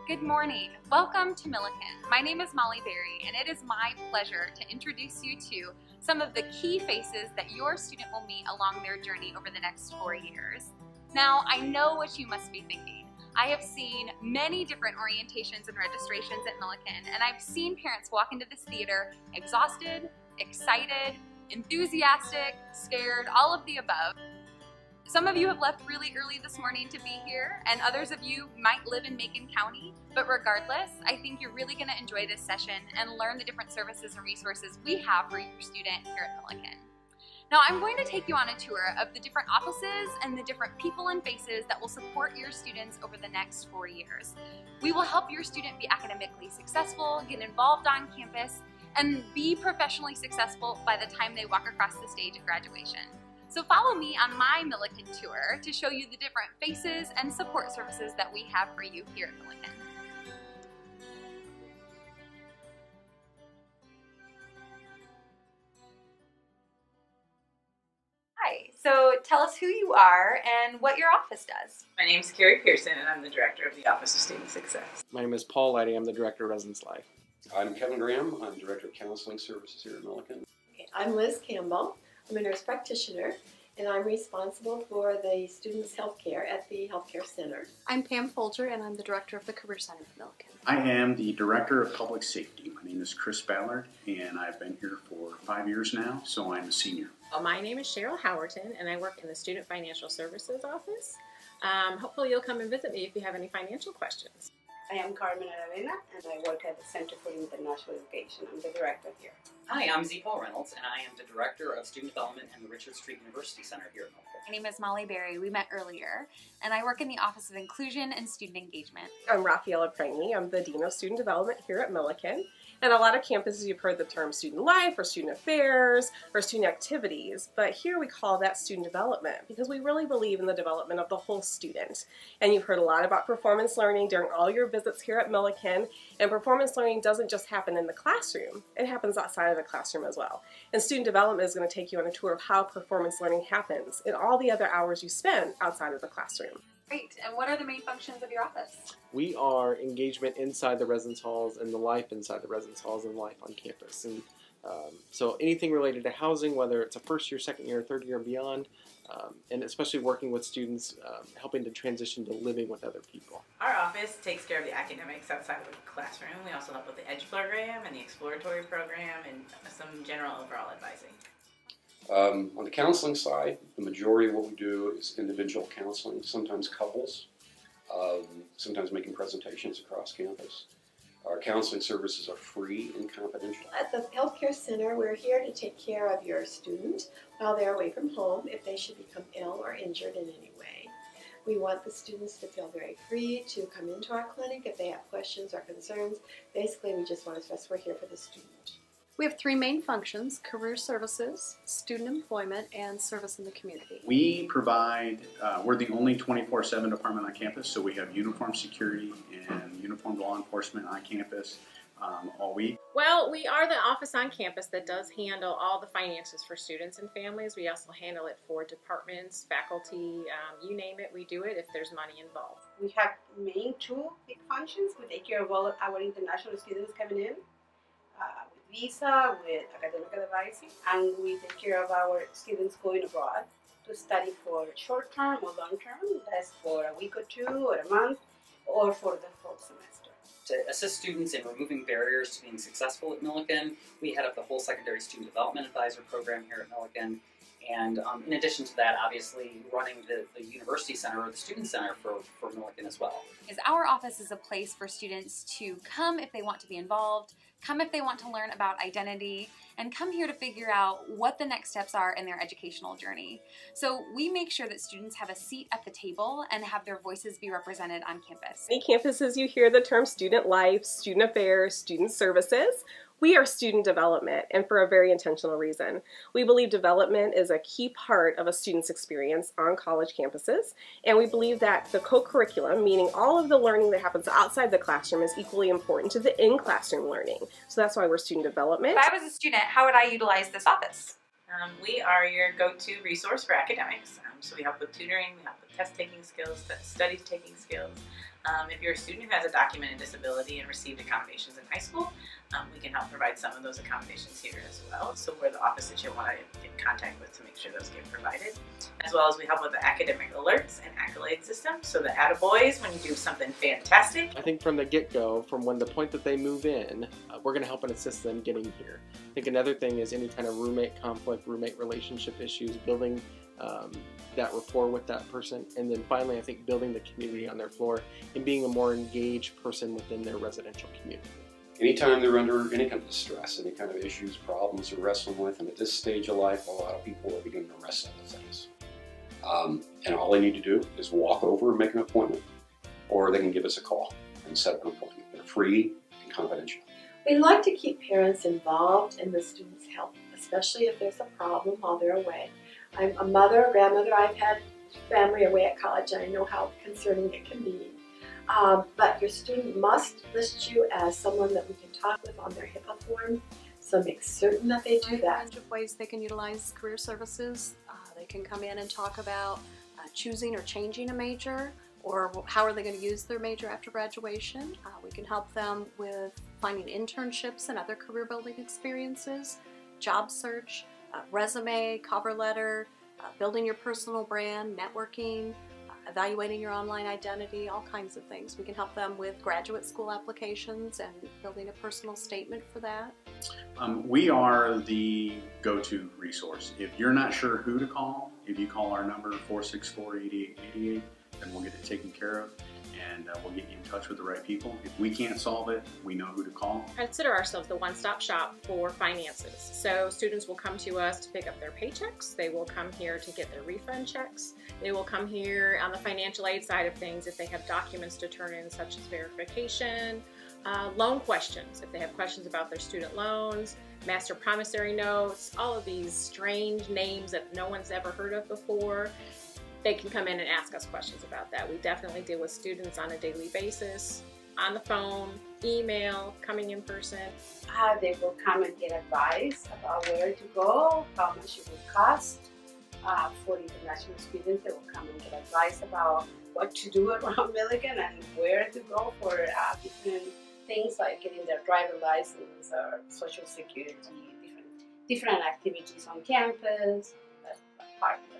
Good morning. Welcome to Millikin. My name is Molly Berry, and it is my pleasure to introduce you to some of the key faces that your student will meet along their journey over the next 4 years. Now, I know what you must be thinking. I have seen many different orientations and registrations at Millikin, and I've seen parents walk into this theater exhausted, excited, enthusiastic, scared, all of the above. Some of you have left really early this morning to be here, and others of you might live in Macon County, but regardless, I think you're really going to enjoy this session and learn the different services and resources we have for your student here at Millikin. Now, I'm going to take you on a tour of the different offices and the different people and faces that will support your students over the next 4 years. We will help your student be academically successful, get involved on campus, and be professionally successful by the time they walk across the stage at graduation. So follow me on my Millikin tour to show you the different faces and support services that we have for you here at Millikin. Hi, so tell us who you are and what your office does. My name is Carrie Pearson, and I'm the Director of the Office of Student Success. My name is Paul Leddy. I'm the Director of Residence Life. I'm Kevin Graham. I'm Director of Counseling Services here at Millikin. I'm Liz Campbell. I'm a nurse practitioner, and I'm responsible for the students' health care at the Healthcare Center. I'm Pam Folger, and I'm the Director of the Career Center at Millikin. I am the Director of Public Safety. My name is Chris Ballard, and I've been here for 5 years now, so I'm a senior. Well, my name is Cheryl Howerton, and I work in the Student Financial Services Office. Hopefully you'll come and visit me if you have any financial questions. I am Carmen Aravena, and I work at the Center for International Education. I'm the director here. Hi, I'm Z. Paul Reynolds, and I am the Director of Student Development in the Richard Street University Center here at Millikin. My name is Molly Berry. We met earlier, and I work in the Office of Inclusion and Student Engagement. I'm Rafaela Prangy. I'm the Dean of Student Development here at Millikin. And a lot of campuses you've heard the term student life or student affairs or student activities, but here we call that student development because we really believe in the development of the whole student. And you've heard a lot about performance learning during all your visits here at Millikin, and performance learning doesn't just happen in the classroom, it happens outside of the classroom as well. And student development is going to take you on a tour of how performance learning happens in all the other hours you spend outside of the classroom. Great, and what are the main functions of your office? We are engagement inside the residence halls and the life inside the residence halls and life on campus. And so anything related to housing, whether it's a first year, second year, third year, and beyond, and especially working with students, helping to transition to living with other people. Our office takes care of the academics outside of the classroom. We also help with the EDGE program and the exploratory program and some general overall advising. On the counseling side, the majority of what we do is individual counseling, sometimes couples, sometimes making presentations across campus. Our counseling services are free and confidential. At the Healthcare Center, we're here to take care of your student while they're away from home if they should become ill or injured in any way. We want the students to feel very free to come into our clinic if they have questions or concerns. Basically, we just want to stress we're here for the student. We have 3 main functions: career services, student employment, and service in the community. We provide, we're the only 24/7 department on campus, so we have uniform security and uniformed law enforcement on campus all week. Well, we are the office on campus that does handle all the finances for students and families. We also handle it for departments, faculty, you name it, we do it if there's money involved. We have main 2 big functions. We take care of all of our international students coming in with visa, with academic advising, and we take care of our students going abroad to study for short term or long term. That's for a week or 2 or a month or for the full semester. To assist students in removing barriers to being successful at Millikin, we head up the whole secondary student development advisor program here at Millikin. And in addition to that, obviously running the university center or the student center for Millikin as well. Our office is a place for students to come if they want to be involved, come if they want to learn about identity, and come here to figure out what the next steps are in their educational journey. So we make sure that students have a seat at the table and have their voices be represented on campus. Many campuses you hear the term student life, student affairs, student services. We are student development, and for a very intentional reason. We believe development is a key part of a student's experience on college campuses, and we believe that the co-curriculum, meaning all of the learning that happens outside the classroom, is equally important to the in-classroom learning. So that's why we're student development. If I was a student, how would I utilize this office? We are your go-to resource for academics. So we help with tutoring, we help with test-taking skills, study-taking skills. If you're a student who has a documented disability and received accommodations in high school, we can help provide some of those accommodations here as well. So we're the office that you'll want to get in contact with to make sure those get provided. As well as we help with the academic alerts and accolade system. So the attaboys, when you do something fantastic. I think from the get-go, from when the point that they move in, we're going to help and assist them getting here. I think another thing is any kind of roommate conflict, roommate relationship issues, building that rapport with that person, and then finally I think building the community on their floor and being a more engaged person within their residential community. Anytime they're under any kind of distress, any kind of issues, problems they're wrestling with, and at this stage of life a lot of people are beginning to wrestle with things. And all they need to do is walk over and make an appointment, or they can give us a call and set up an appointment. They're free and confidential. We like to keep parents involved in the students' health, especially if there's a problem while they're away. I'm a mother, a grandmother. I've had family away at college, and I know how concerning it can be. But your student must list you as someone that we can talk with on their HIPAA form, so make certain that they do that. A range of ways they can utilize career services. They can come in and talk about choosing or changing a major, or how are they going to use their major after graduation. We can help them with finding internships and other career building experiences, job search, resume, cover letter, building your personal brand, networking, evaluating your online identity, all kinds of things. We can help them with graduate school applications and building a personal statement for that. We are the go-to resource. If you're not sure who to call, if you call our number 464-8888, then we'll get it taken care of, and we'll get you in touch with the right people. If we can't solve it, we know who to call. Consider ourselves the one-stop shop for finances. So students will come to us to pick up their paychecks. They will come here to get their refund checks. They will come here on the financial aid side of things if they have documents to turn in, such as verification, loan questions, if they have questions about their student loans, master promissory notes, all of these strange names that no one's ever heard of before. They can come in and ask us questions about that. We definitely deal with students on a daily basis, on the phone, email, coming in person. They will come and get advice about where to go, how much it will cost. For international students, they will come and get advice about what to do around Millikin and where to go for different things like getting their driver's license or social security, different activities on campus. That's part of it.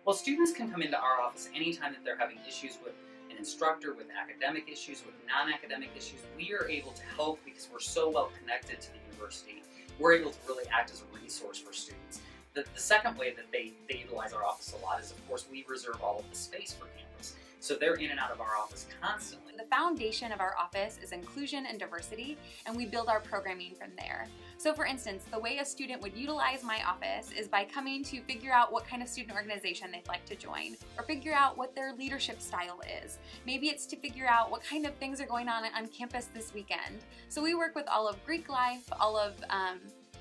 Well, students can come into our office anytime that they're having issues with an instructor, with academic issues, with non-academic issues. We are able to help because we're so well connected to the university. We're able to really act as a resource for students. The second way that they utilize our office a lot is, of course, we reserve all of the space for campus. So they're in and out of our office constantly. The foundation of our office is inclusion and diversity, and we build our programming from there. So for instance, the way a student would utilize my office is by coming to figure out what kind of student organization they'd like to join, or figure out what their leadership style is. Maybe it's to figure out what kind of things are going on campus this weekend. So we work with all of Greek life, all of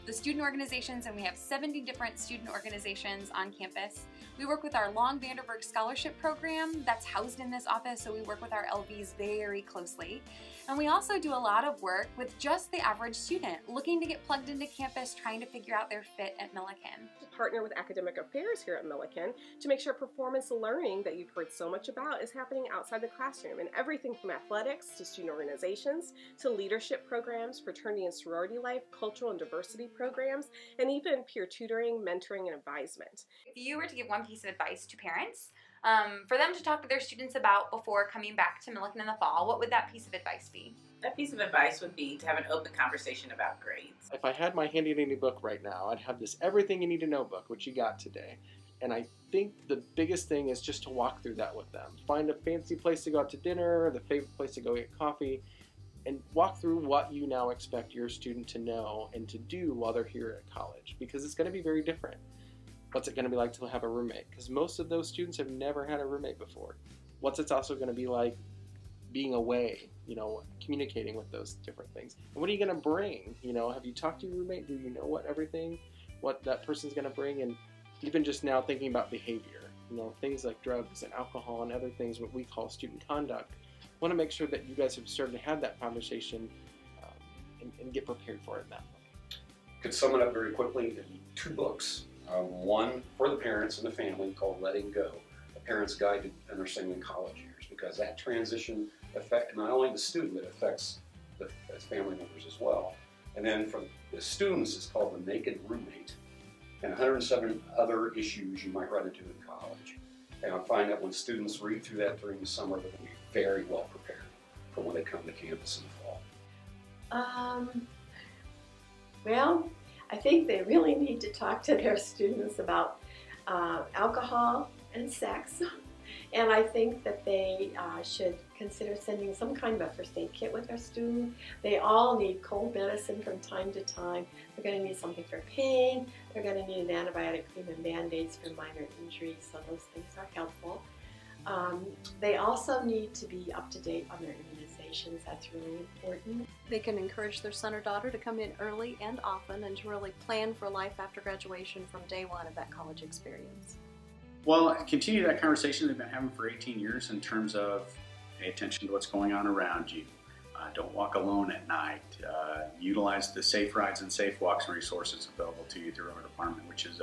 the student organizations, and we have 70 different student organizations on campus. We work with our Long Vanderburg Scholarship Program that's housed in this office, so we work with our LVs very closely. And we also do a lot of work with just the average student looking to get plugged into campus, trying to figure out their fit at Millikin. To partner with academic affairs here at Millikin to make sure performance learning that you've heard so much about is happening outside the classroom, and everything from athletics to student organizations to leadership programs, fraternity and sorority life, cultural and diversity programs, and even peer tutoring, mentoring, and advisement. If you were to give one piece of advice to parents for them to talk to their students about before coming back to Millikin in the fall, what would that piece of advice be? That piece of advice would be to have an open conversation about grades. If I had my handy dandy book right now, I'd have this Everything You Need to Know book, which you got today. And I think the biggest thing is just to walk through that with them. Find a fancy place to go out to dinner, the favorite place to go get coffee, and walk through what you now expect your student to know and to do while they're here at college, because it's going to be very different. What's it going to be like to have a roommate? Because most of those students have never had a roommate before. What's it also going to be like being away, communicating with those different things? And what are you going to bring? Have you talked to your roommate? Do you know what that person's going to bring? And even just now thinking about behavior, things like drugs and alcohol and other things, what we call student conduct. I want to make sure that you guys have started to have that conversation and get prepared for it in that way. Could sum it up very quickly in 2 books. One for the parents and the family called Letting Go, a parent's guide to understanding college years, because that transition affects not only the student, but affects the family members as well. And then for the students, it's called The Naked Roommate, and 107 other issues you might run into in college. And I find that when students read through that during the summer, they're going to be very well prepared for when they come to campus in the fall. Well, I think they really need to talk to their students about alcohol and sex. And I think that they should consider sending some kind of a first aid kit with their student. They all need cold medicine from time to time. They're going to need something for pain. They're going to need an antibiotic cream and Band-Aids for minor injuries, so those things are helpful. They also need to be up to date on their immunizations. That's really important. They can encourage their son or daughter to come in early and often and to really plan for life after graduation from day one of that college experience. Well, continue that conversation they've been having for 18 years in terms of pay attention to what's going on around you. Don't walk alone at night. Utilize the Safe Rides and Safe Walks resources available to you through our department, which is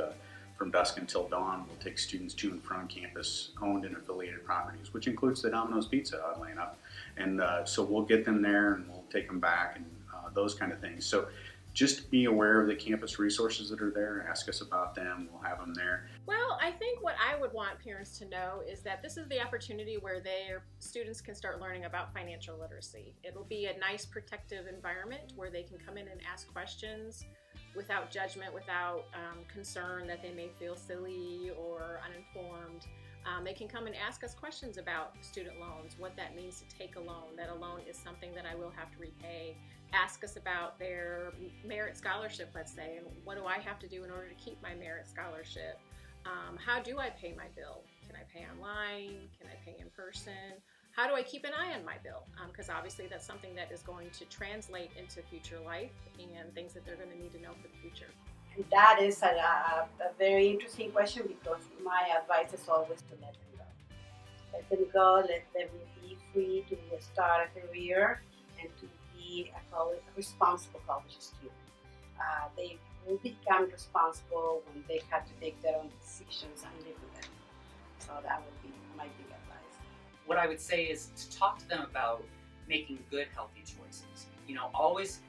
from dusk until dawn. We'll take students to and from campus owned and affiliated properties, which includes the Domino's Pizza, oddly enough. And so we'll get them there and we'll take them back and those kind of things. So just be aware of the campus resources that are there. Ask us about them. We'll have them there. Well, I think what I would want parents to know is that this is the opportunity where their students can start learning about financial literacy. It'll be a nice protective environment where they can come in and ask questions without judgment, without concern that they may feel silly or uninformed. They can come and ask us questions about student loans, what that means to take a loan, that a loan is something that I will have to repay. Ask us about their merit scholarship, let's say, and what do I have to do in order to keep my merit scholarship? How do I pay my bill? Can I pay online? Can I pay in person? How do I keep an eye on my bill? Because obviously that's something that is going to translate into future life and things that they're going to need to know for the future. And that is a very interesting question, because my advice is always to let them go. Let them go, let them be free to start a career and to be a responsible college student. They will become responsible when they have to take their own decisions and live with them. So that would be my big advice. What I would say is to talk to them about making good, healthy choices. You know, always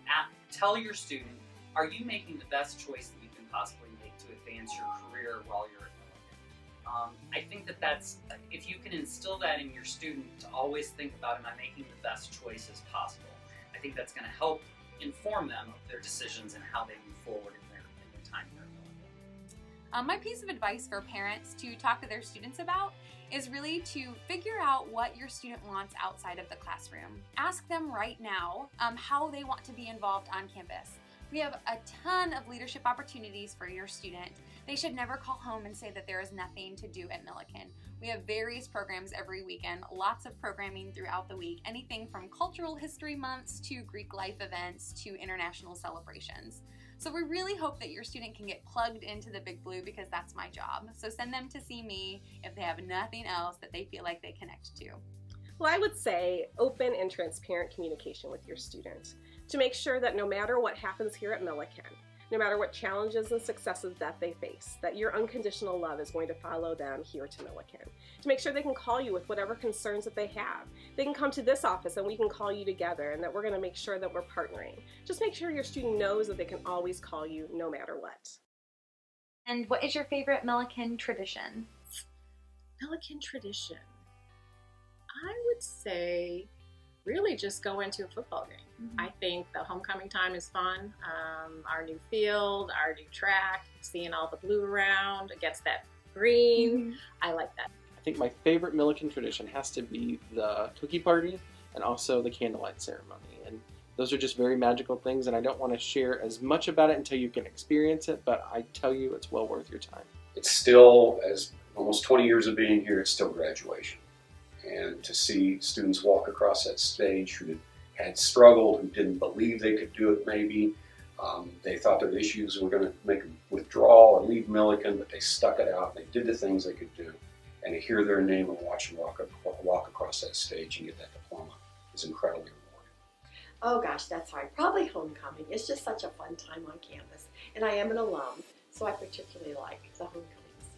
tell your student, are you making the best choice that you can possibly make to advance your career while you're at Millikin? I think that's, if you can instill that in your student to always think about, am I making the best choices possible? I think that's going to help inform them of their decisions and how they move forward in their time here at Millikin. My piece of advice for parents to talk to their students about is really to figure out what your student wants outside of the classroom. Ask them right now how they want to be involved on campus. We have a ton of leadership opportunities for your student. They should never call home and say that there is nothing to do at Millikin. We have various programs every weekend, lots of programming throughout the week, anything from cultural history months to Greek life events to international celebrations. So we really hope that your student can get plugged into the Big Blue, because that's my job. So send them to see me if they have nothing else that they feel like they connect to. Well, I would say open and transparent communication with your student to make sure that no matter what happens here at Millikin, no matter what challenges and successes that they face, that your unconditional love is going to follow them here to Millikin. To make sure they can call you with whatever concerns that they have. They can come to this office and we can call you together, and that we're going to make sure that we're partnering. Just make sure your student knows that they can always call you no matter what. And what is your favorite Millikin tradition? Millikin tradition. I would say really just go into a football game. Mm-hmm. I think the homecoming time is fun. Our new field, our new track, seeing all the blue around against that green. Mm-hmm. I like that. I think my favorite Millikin tradition has to be the cookie party and also the candlelight ceremony. And those are just very magical things, and I don't want to share as much about it until you can experience it, but I tell you it's well worth your time. It's still, as almost 20 years of being here, it's still graduation. And to see students walk across that stage who had struggled, who didn't believe they could do it maybe, they thought their issues were going to make them withdraw or leave Millikin, but they stuck it out, they did the things they could do. And to hear their name and watch them walk across that stage and get that diploma is incredibly rewarding. Oh gosh, that's hard. Probably homecoming. It's just such a fun time on campus. And I am an alum, So I particularly like the homecoming season.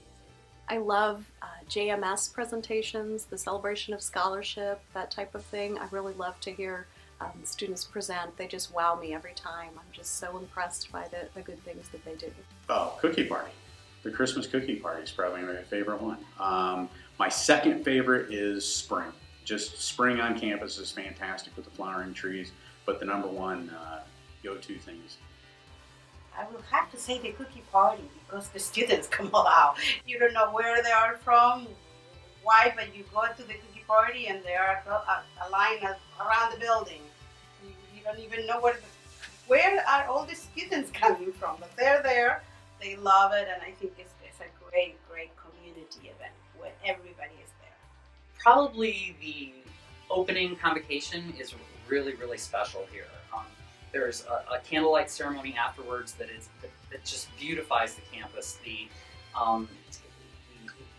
I love JMS presentations, the celebration of scholarship, that type of thing. I really love to hear students present. They just wow me every time. I'm just so impressed by the good things that they do. Oh, cookie party. The Christmas cookie party is probably my favorite one. My second favorite is spring. Just spring on campus is fantastic with the flowering trees, but the number one go-to thing is I will have to say the cookie party because the students come all out. You don't know where they are from, why, but you go to the cookie party and there are a line around the building. You don't even know where are all the students coming from, but they're there. They love it, and I think it's a great, great community event where everybody is there. Probably the opening convocation is really, really special here. There's a candlelight ceremony afterwards that just beautifies the campus.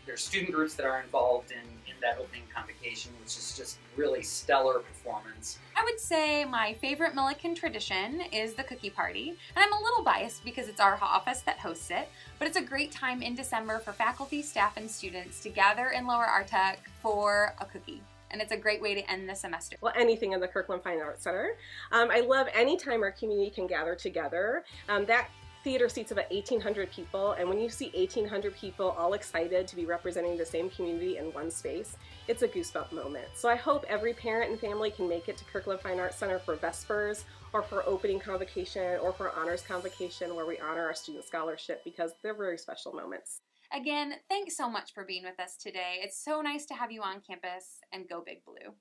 There's student groups that are involved in that opening convocation, which is just really stellar performance. I would say my favorite Millikin tradition is the cookie party, and I'm a little biased because it's our office that hosts it, but it's a great time in December for faculty, staff, and students to gather in Lower Artec for a cookie. And it's a great way to end the semester. Well, anything in the Kirkland Fine Arts Center. I love any time our community can gather together. That theater seats about 1,800 people, and when you see 1,800 people all excited to be representing the same community in one space, it's a goosebump moment. So I hope every parent and family can make it to Kirkland Fine Arts Center for Vespers, or for opening convocation, or for honors convocation, where we honor our student scholarship, because they're very special moments. Again, thanks so much for being with us today. It's so nice to have you on campus, and go Big Blue.